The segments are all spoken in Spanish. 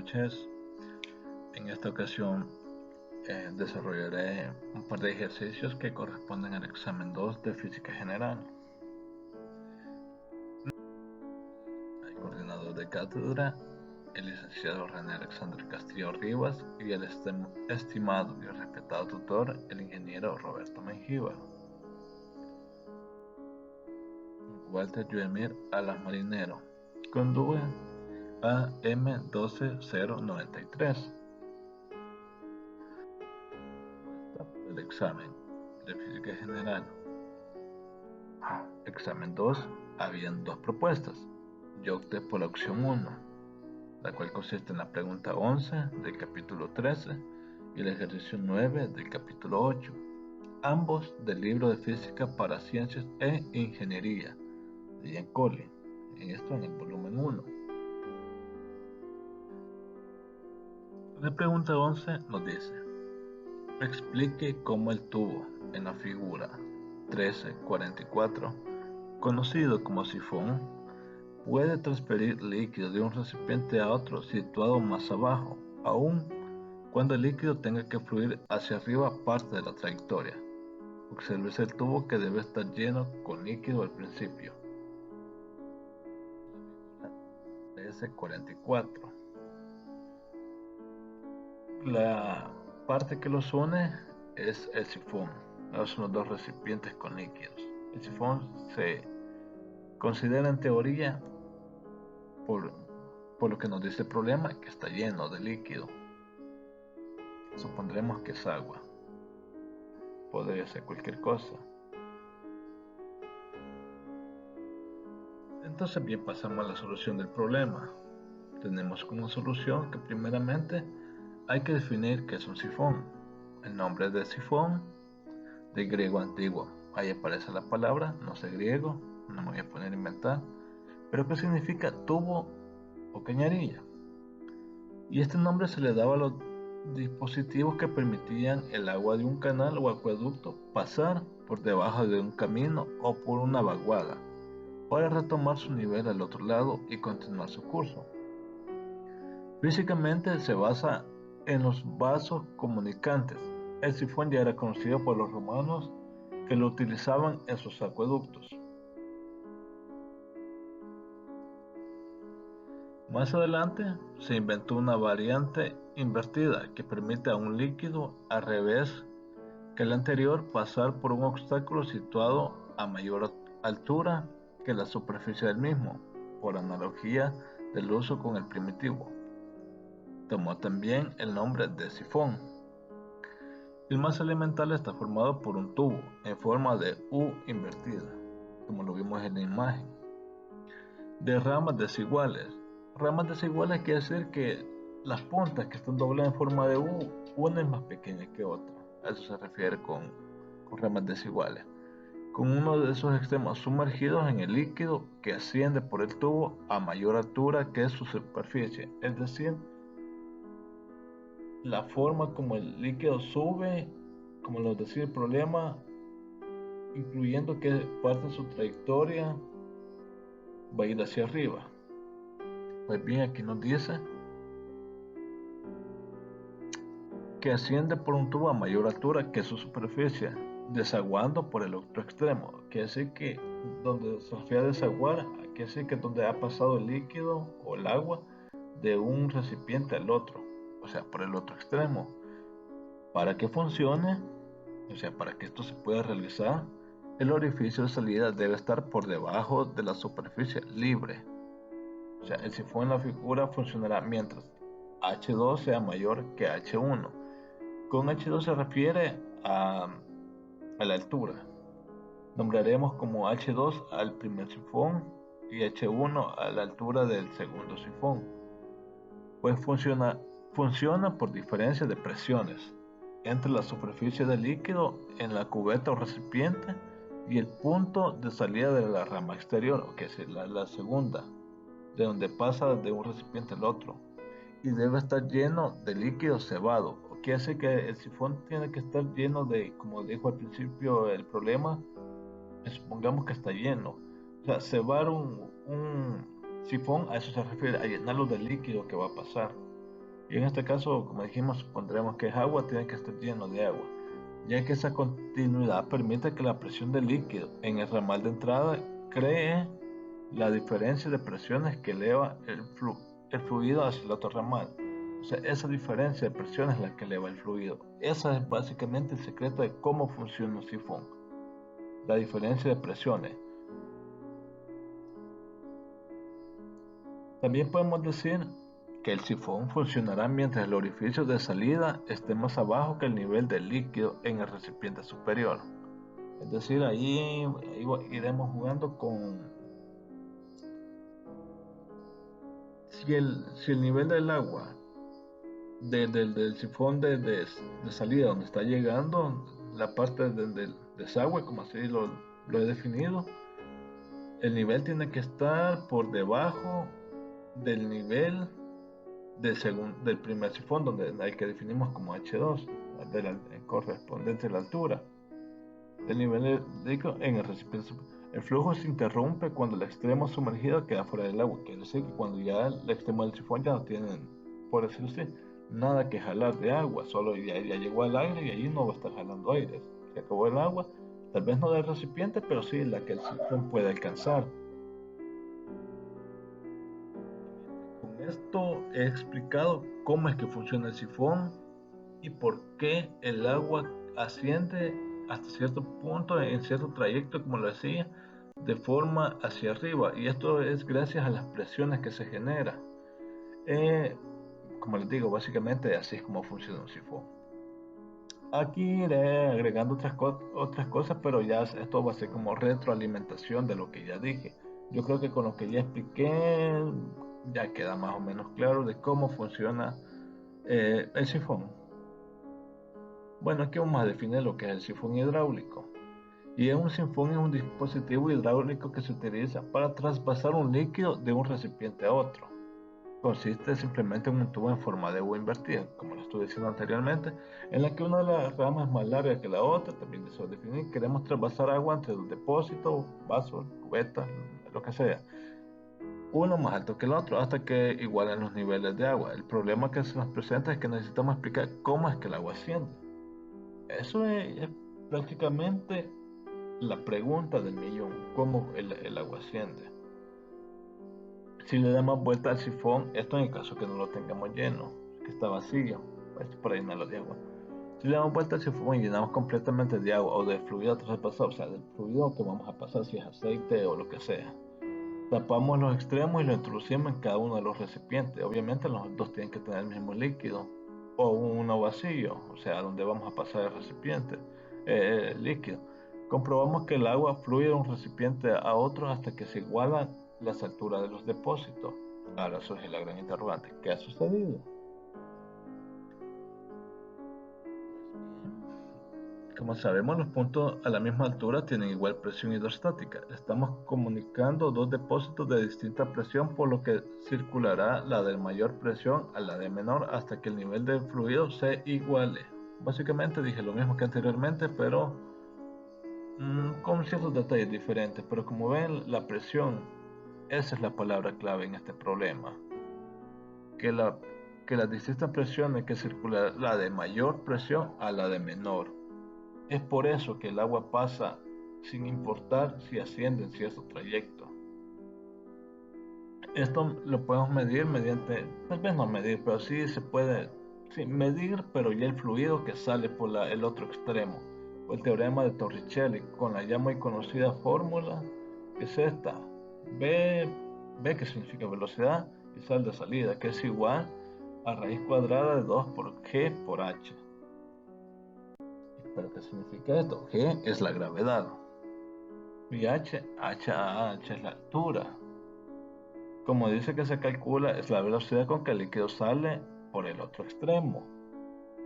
noches. En esta ocasión desarrollaré un par de ejercicios que corresponden al examen 2 de Física General. El coordinador de cátedra, el licenciado René Alexander Castillo Rivas, y el estimado y respetado tutor, el ingeniero Roberto Mengíbar. Walter Joemir Alas Marinero, Condue AM12093. El examen de Física General. Examen 2, habían dos propuestas. Yo opté por la opción 1, la cual consiste en la pregunta 11 del capítulo 13 y el ejercicio 9 del capítulo 8, ambos del libro de Física para Ciencias e Ingeniería de Ian Collins, en el volumen 1. La pregunta 11 nos dice: explique cómo el tubo en la figura 1344, conocido como sifón, puede transferir líquido de un recipiente a otro situado más abajo, aun cuando el líquido tenga que fluir hacia arriba parte de la trayectoria. Observe el tubo que debe estar lleno con líquido al principio. La figura 1344. La parte que los une es el sifón. Son los dos recipientes con líquidos. El sifón se considera en teoría, por lo que nos dice el problema, que está lleno de líquido. Supondremos que es agua. Podría ser cualquier cosa. Entonces bien, pasamos a la solución del problema. Tenemos como solución que primeramente hay que definir qué es un sifón. El nombre de sifón, de griego antiguo, ahí aparece la palabra, no sé griego, no me voy a poner a inventar, pero ¿qué significa tubo o cañería? Y este nombre se le daba a los dispositivos que permitían el agua de un canal o acueducto pasar por debajo de un camino o por una vaguada para retomar su nivel al otro lado y continuar su curso. Físicamente se basa en los vasos comunicantes. El sifón ya era conocido por los romanos, que lo utilizaban en sus acueductos. Más adelante se inventó una variante invertida que permite a un líquido al revés que el anterior pasar por un obstáculo situado a mayor altura que la superficie del mismo, por analogía del uso con el primitivo. Tomó también el nombre de sifón. El más elemental está formado por un tubo en forma de U invertida, como lo vimos en la imagen, de ramas desiguales. Ramas desiguales quiere decir que las puntas que están dobladas en forma de U, una es más pequeña que otra. A eso se refiere con ramas desiguales. Con uno de esos extremos sumergidos en el líquido que asciende por el tubo a mayor altura que su superficie. Es decir, la forma como el líquido sube, como nos decía el problema, incluyendo que parte de su trayectoria va a ir hacia arriba. Pues bien, aquí nos dice que asciende por un tubo a mayor altura que su superficie, desaguando por el otro extremo. Quiere decir que donde se refiere a desaguar, quiere decir que donde ha pasado el líquido o el agua de un recipiente al otro, o sea, por el otro extremo. Para que funcione, o sea, para que esto se pueda realizar, el orificio de salida debe estar por debajo de la superficie libre. O sea, el sifón en la figura funcionará mientras H2 sea mayor que H1. Con H2 se refiere a la altura. Nombraremos como H2 al primer sifón y H1 a la altura del segundo sifón. Pues funciona por diferencia de presiones entre la superficie del líquido en la cubeta o recipiente y el punto de salida de la rama exterior, que es la segunda, de donde pasa de un recipiente al otro, y debe estar lleno de líquido cebado. Quiere decir que el sifón tiene que estar lleno de, como dijo al principio el problema, supongamos que está lleno. O sea, cebar un sifón, a eso se refiere, a llenarlo de líquido que va a pasar. Y en este caso, como dijimos, supondremos que es agua, tiene que estar lleno de agua, ya que esa continuidad permite que la presión del líquido en el ramal de entrada cree la diferencia de presiones que eleva el fluido hacia el otro ramal. O sea, esa diferencia de presiones es la que eleva el fluido. Ese es básicamente el secreto de cómo funciona un sifón. La diferencia de presiones. También podemos decir que el sifón funcionará mientras el orificio de salida esté más abajo que el nivel del líquido en el recipiente superior. Es decir, ahí iremos jugando con si el nivel del agua del sifón de salida donde está llegando, la parte del desagüe, como así lo he definido, el nivel tiene que estar por debajo del nivel del primer sifón, al que definimos como H2, correspondiente a la altura. El nivel líquido en el recipiente. El flujo se interrumpe cuando el extremo sumergido queda fuera del agua. Quiere decir que cuando ya el extremo del sifón ya no tienen, por decirlo así, nada que jalar de agua, solo ya llegó al aire y allí no va a estar jalando aire. Se acabó el agua, tal vez no del recipiente, pero sí la que el sifón puede alcanzar. Con esto he explicado cómo es que funciona el sifón y por qué el agua asciende hasta cierto punto, en cierto trayecto, como lo decía, de forma hacia arriba. Y esto es gracias a las presiones que se generan. Como les digo, básicamente así es como funciona un sifón. Aquí iré agregando otras cosas, pero ya esto va a ser como retroalimentación de lo que ya dije. Yo creo que con lo que ya expliqué ya queda más o menos claro de cómo funciona el sifón. Bueno, aquí vamos a definir lo que es el sifón hidráulico. Y un sifón es un dispositivo hidráulico que se utiliza para traspasar un líquido de un recipiente a otro. Consiste simplemente en un tubo en forma de U invertida, como lo estuve diciendo anteriormente, en la que una de las ramas es más larga que la otra. También de eso definir, queremos traspasar agua entre los depósitos, vasos, cubetas, lo que sea, uno más alto que el otro, hasta que igualen los niveles de agua. El problema que se nos presenta es que necesitamos explicar cómo es que el agua asciende. Eso es prácticamente la pregunta del millón, cómo el agua asciende. Si le damos vuelta al sifón, esto en el caso que no lo tengamos lleno, que está vacío, esto para llenarlo de agua. Si le damos vuelta al sifón y llenamos completamente de agua o de fluido traspasado, o sea, del fluido que vamos a pasar, si es aceite o lo que sea, tapamos los extremos y lo introducimos en cada uno de los recipientes. Obviamente los dos tienen que tener el mismo líquido o uno vacío, o sea, donde vamos a pasar el recipiente líquido. Comprobamos que el agua fluye de un recipiente a otro hasta que se igualan las alturas de los depósitos. Ahora surge la gran interrogante, ¿qué ha sucedido? Como sabemos, los puntos a la misma altura tienen igual presión hidrostática. Estamos comunicando dos depósitos de distinta presión, por lo que circulará la de mayor presión a la de menor hasta que el nivel del fluido se iguale. Básicamente dije lo mismo que anteriormente, pero con ciertos detalles diferentes. Pero como ven, la presión, esa es la palabra clave en este problema. Que, que las distintas presiones que circulará la de mayor presión a la de menor. Es por eso que el agua pasa sin importar si asciende en cierto trayecto. Esto lo podemos medir mediante, tal vez no medir, pero sí se puede medir, pero ya el fluido que sale por el otro extremo, o el teorema de Torricelli, con la ya muy conocida fórmula, que es esta, B que significa velocidad, y sal de salida, que es igual a raíz cuadrada de 2 por G por H. ¿Pero qué significa esto? G es la gravedad. Y H es la altura. Como dice que se calcula, es la velocidad con que el líquido sale por el otro extremo.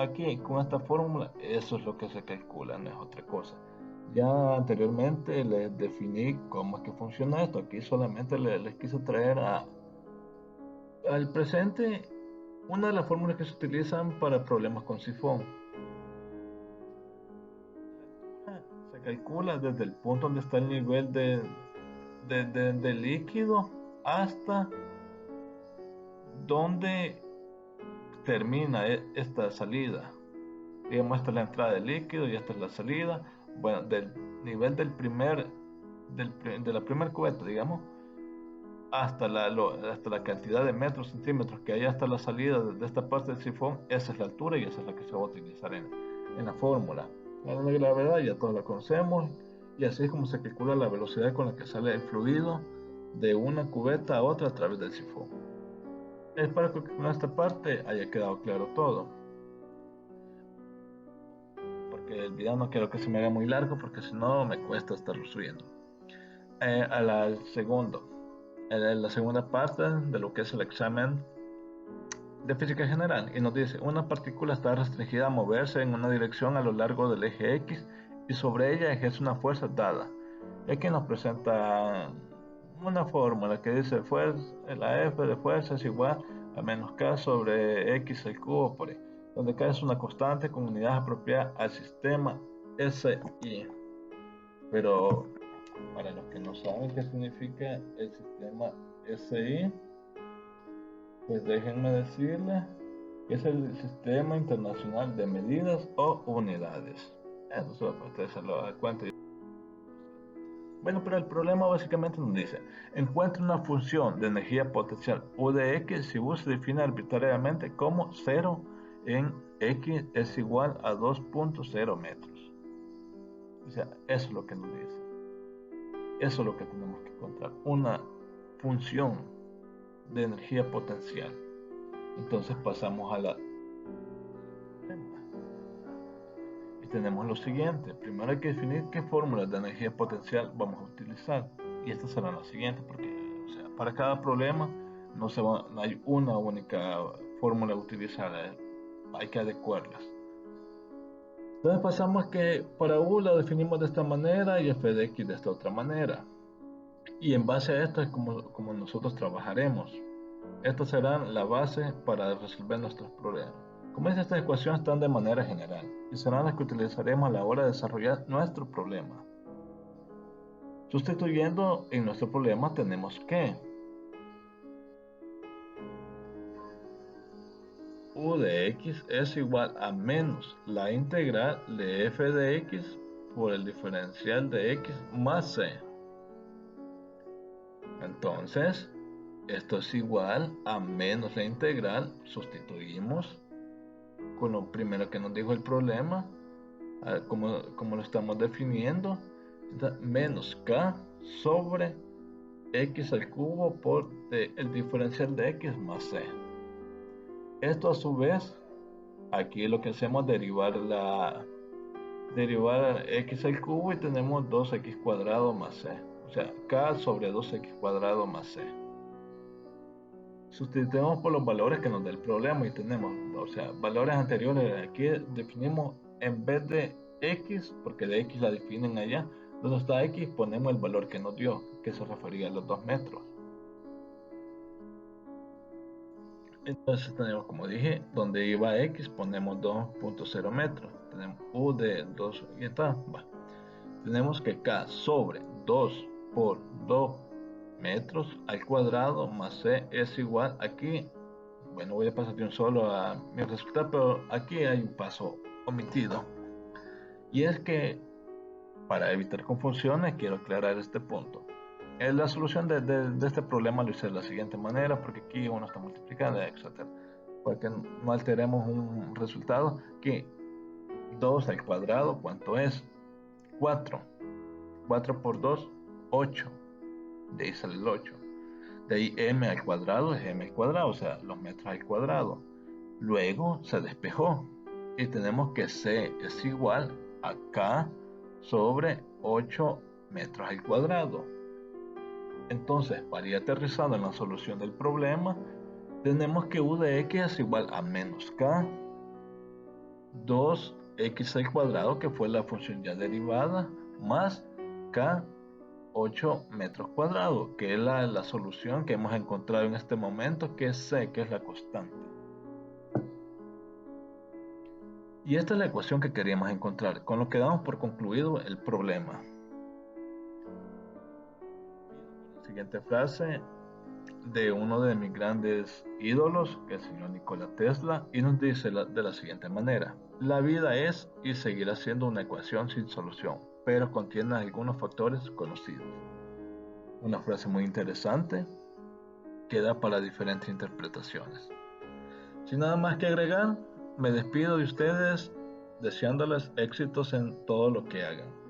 Aquí, con esta fórmula, eso es lo que se calcula, no es otra cosa. Ya anteriormente les definí cómo es que funciona esto. Aquí solamente les quise traer al presente una de las fórmulas que se utilizan para problemas con sifón. Se calcula desde el punto donde está el nivel del líquido hasta donde termina esta salida. Digamos, esta es la entrada del líquido y esta es la salida. Bueno, del nivel de la primera cubeta, digamos, hasta la cantidad de metros, centímetros que hay hasta la salida de esta parte del sifón, esa es la altura y esa es la que se va a utilizar en la fórmula. La gravedad ya todos la conocemos y así es como se calcula la velocidad con la que sale el fluido de una cubeta a otra a través del sifón. Espero que con esta parte haya quedado claro todo, porque el video no quiero que se me haga muy largo porque si no me cuesta estarlo subiendo. A la segunda parte de lo que es el examen de física general, y nos dice: una partícula está restringida a moverse en una dirección a lo largo del eje X y sobre ella ejerce una fuerza dada. Y aquí nos presenta una fórmula que dice la F de fuerza es igual a menos K sobre X al cubo por E, donde K es una constante con unidad apropiada al sistema SI. Pero para los que no saben qué significa el sistema SI, pues déjenme decirles que es el Sistema Internacional de Medidas o Unidades. Eso solo para ustedes se lo dan cuenta. Bueno, pero el problema básicamente nos dice: encuentra una función de energía potencial U de X si U se define arbitrariamente como 0 en X es igual a 2.0 metros. O sea, eso es lo que nos dice. Eso es lo que tenemos que encontrar, una función de energía potencial. Entonces pasamos a la y tenemos lo siguiente. Primero hay que definir qué fórmulas de energía potencial vamos a utilizar, y estas serán las siguientes, porque para cada problema no hay una única fórmula utilizada, hay que adecuarlas. Entonces pasamos que para U la definimos de esta manera y f de x de esta otra manera, y en base a esto es como nosotros trabajaremos. Estas serán la base para resolver nuestros problemas. Como dice, estas ecuaciones están de manera general y serán las que utilizaremos a la hora de desarrollar nuestro problema. Sustituyendo en nuestro problema tenemos que U de x es igual a menos la integral de f de x por el diferencial de x más c. Entonces, esto es igual a menos la integral, sustituimos con lo primero que nos dijo el problema, como lo estamos definiendo, menos k sobre x al cubo por el diferencial de x más c. Esto a su vez, aquí lo que hacemos es derivar x al cubo y tenemos 2x cuadrado más c, o sea, k sobre 2x cuadrado más c. Sustituimos por los valores que nos da el problema y tenemos, o sea, valores anteriores. Aquí definimos, en vez de x, porque de x la definen allá, donde está x ponemos el valor que nos dio, que se refería a los 2 metros. Entonces tenemos, como dije, donde iba x ponemos 2.0 metros, tenemos u de 2, y está, va. Tenemos que k sobre 2 por 2 metros al cuadrado más c es igual, aquí, bueno, voy a pasar de un solo a mi resultado, pero aquí hay un paso omitido, y es que para evitar confusiones quiero aclarar este punto. La solución de este problema lo hice de la siguiente manera, porque aquí uno está multiplicando, etc. Para que no alteremos un resultado, que 2 al cuadrado, ¿cuánto es? 4. 4 por 2, 8. De ahí sale el 8. De ahí m al cuadrado es m al cuadrado, o sea, los metros al cuadrado. Luego se despejó y tenemos que c es igual a k sobre 8 metros al cuadrado. Entonces, para ir aterrizando en la solución del problema, tenemos que u de x es igual a menos k 2x al cuadrado, que fue la función ya derivada, más k 8 metros cuadrados, que es la solución que hemos encontrado en este momento, que es c, que es la constante. Y esta es la ecuación que queríamos encontrar, con lo que damos por concluido el problema. La siguiente frase de uno de mis grandes ídolos, que es el señor Nikola Tesla, y nos dice de la siguiente manera: la vida es y seguirá siendo una ecuación sin solución, pero contiene algunos factores conocidos. Una frase muy interesante que da para diferentes interpretaciones. Sin nada más que agregar, me despido de ustedes deseándoles éxitos en todo lo que hagan.